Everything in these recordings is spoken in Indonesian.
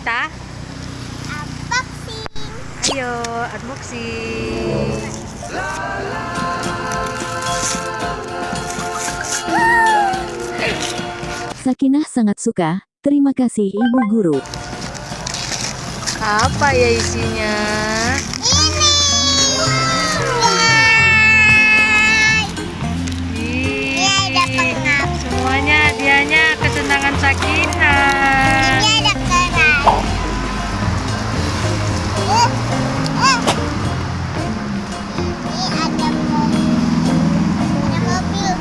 kita? Unboxing. Ayo, unboxing. Sakinah sangat suka. Terima kasih Ibu Guru. Apa ya isinya? Ini. Ih, ada pengap. semuanya hadiahnya kesenangan Sakinah. Ini ada kerai. Ini ada mobil. Ada mobil.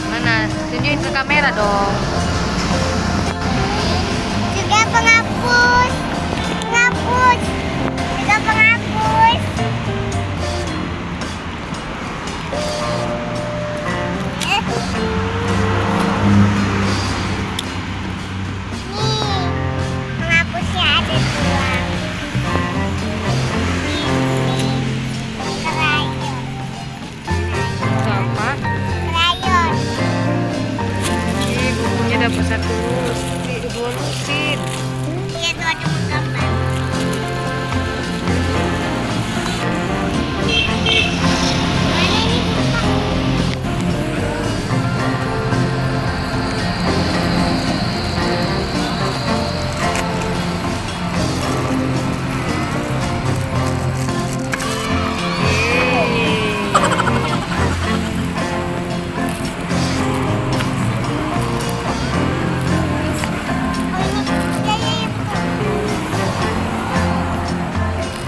Mana? Tunjukin ke kamera dong. Juga penghapus. Penghapus. Juga penghapus. Nih, penghapusnya ada dua. Krayon. Apa? Krayon. Ini bukunya dapat satu dua lusin. Iya tuh ada gambar. Mana ini? Oh ini. Ya ya ya.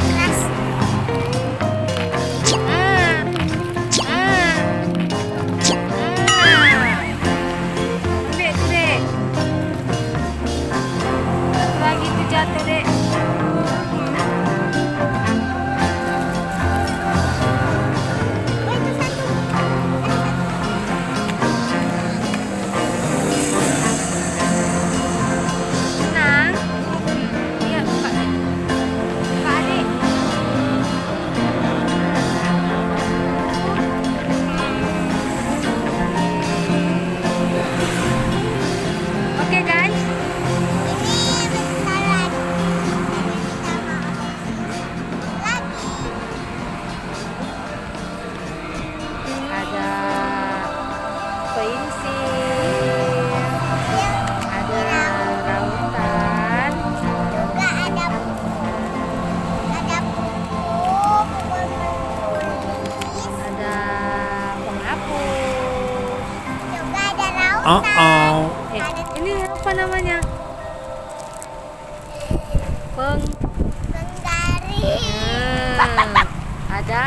Keras. Dek, dek. Lagi tuh jatuh, dek. Oh itu satu. Senang. Iya, buka, dek. Buka, adik. Oke, guys. Ini bentar lagi. Lagi. Ada pensil, ada rautan, Juga ada buku. Ada buku menulis. ada penghapus. Juga ada rautan. Ini apa namanya? Peng. Penggaris. Ada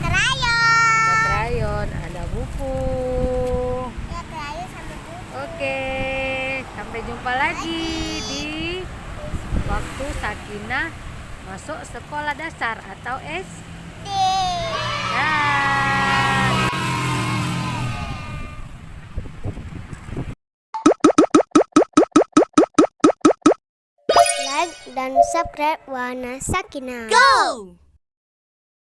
Krayon. krayon, ada buku. Ya krayon sama buku. Oke, sampai jumpa lagi di waktu Sakinah masuk sekolah dasar atau SD. Dah. Like dan subscribe Wana Sakinah. Go!